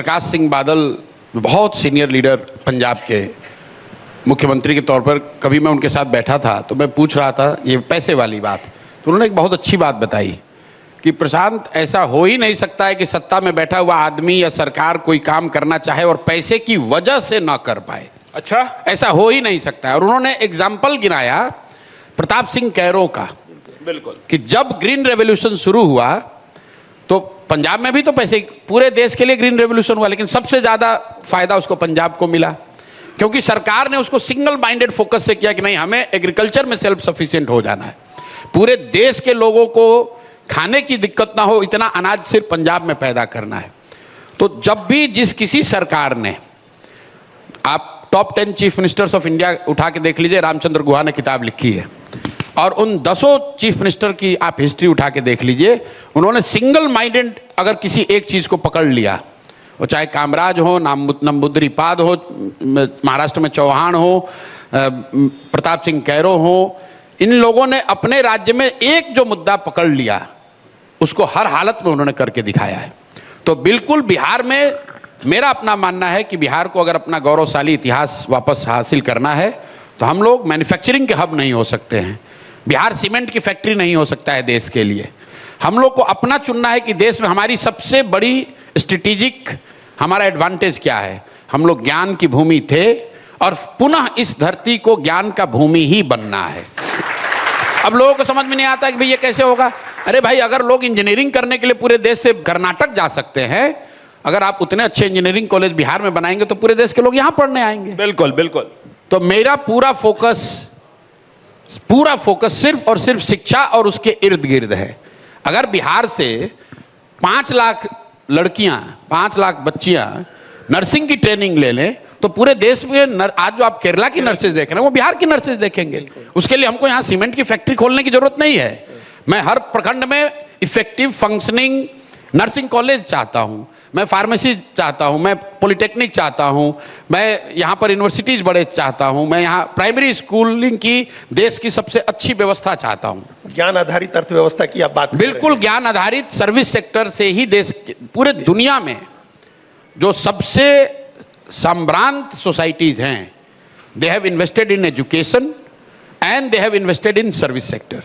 प्रकाश सिंह बादल बहुत senior leader Punjab के मुख्यमंत्री के तौर पर, कभी मैं उनके साथ बैठा था तो मैं पूछ रहा था ये पैसे वाली बात, तो उन्होंने एक बहुत अच्छी बात बताई कि प्रशांत, ऐसा हो ही नहीं सकता है कि सत्ता में बैठा हुआ आदमी या सरकार कोई काम करना चाहे और पैसे की वजह से ना कर पाए। अच्छा, ऐसा हो ही नहीं सकता है। और उन्होंने एग्जाम्पल गिनाया प्रताप सिंह कैरो का, बिल्कुल, कि जब ग्रीन रेवोल्यूशन शुरू हुआ तो पंजाब में भी तो पैसे, पूरे देश के लिए ग्रीन रेवोल्यूशन हुआ, लेकिन सबसे ज़्यादा फायदा उसको पंजाब को मिला, क्योंकि सरकार ने उसको सिंगल माइंडेड फोकस से किया कि नहीं, हमें एग्रीकल्चर में सेल्फ सफिशिएंट हो जाना है, पूरे देश के लोगों को खाने की दिक्कत ना हो, इतना अनाज सिर्फ पंजाब में पैदा करना है। तो जब भी जिस किसी सरकार ने, आप top 10 chief ministers of India उठा के देख लीजिए, रामचंद्र गुहा ने किताब लिखी है, और उन 10 चीफ मिनिस्टर की आप हिस्ट्री उठा के देख लीजिए, उन्होंने सिंगल माइंडेड अगर किसी एक चीज़ को पकड़ लिया, वो चाहे कामराज हो, नंबूदरीपाद हो, महाराष्ट्र में चौहान हो, प्रताप सिंह कैरो हो, इन लोगों ने अपने राज्य में एक जो मुद्दा पकड़ लिया उसको हर हालत में उन्होंने करके दिखाया है। तो बिल्कुल बिहार में मेरा अपना मानना है कि बिहार को अगर अपना गौरवशाली इतिहास वापस हासिल करना है तो हम लोग मैन्युफैक्चरिंग के हब नहीं हो सकते हैं। बिहार सीमेंट की फैक्ट्री नहीं हो सकता है देश के लिए। हम लोग को अपना चुनना है कि देश में हमारी सबसे बड़ी स्ट्रेटेजिक हमारा एडवांटेज क्या है। हम लोग ज्ञान की भूमि थे और पुनः इस धरती को ज्ञान का भूमि ही बनना है। अब लोगों को समझ में नहीं आता कि भाई ये कैसे होगा। अरे भाई, अगर लोग इंजीनियरिंग करने के लिए पूरे देश से कर्नाटक जा सकते हैं, अगर आप उतने अच्छे इंजीनियरिंग कॉलेज बिहार में बनाएंगे तो पूरे देश के लोग यहाँ पढ़ने आएंगे। बिल्कुल बिल्कुल। तो मेरा पूरा फोकस सिर्फ और सिर्फ शिक्षा और उसके इर्द गिर्द है। अगर बिहार से 5 लाख लड़कियां, 5 लाख बच्चियां नर्सिंग की ट्रेनिंग ले लें तो पूरे देश में आज जो आप केरला की नर्सेज देख रहे हैं वो बिहार की नर्सेज देखेंगे। उसके लिए हमको यहाँ सीमेंट की फैक्ट्री खोलने की जरूरत नहीं है। मैं हर प्रखंड में इफेक्टिव फंक्शनिंग नर्सिंग कॉलेज चाहता हूँ, मैं फार्मेसी चाहता हूँ, मैं पॉलिटेक्निक चाहता हूँ, मैं यहाँ पर यूनिवर्सिटीज बड़े चाहता हूँ, मैं यहाँ प्राइमरी स्कूलिंग की देश की सबसे अच्छी व्यवस्था चाहता हूँ। ज्ञान आधारित अर्थव्यवस्था की आप बात बिल्कुल, ज्ञान आधारित सर्विस सेक्टर से ही देश पूरे दुनिया में जो सबसे संभ्रांत सोसाइटीज हैं, they have invested in education and they have invested in service sector.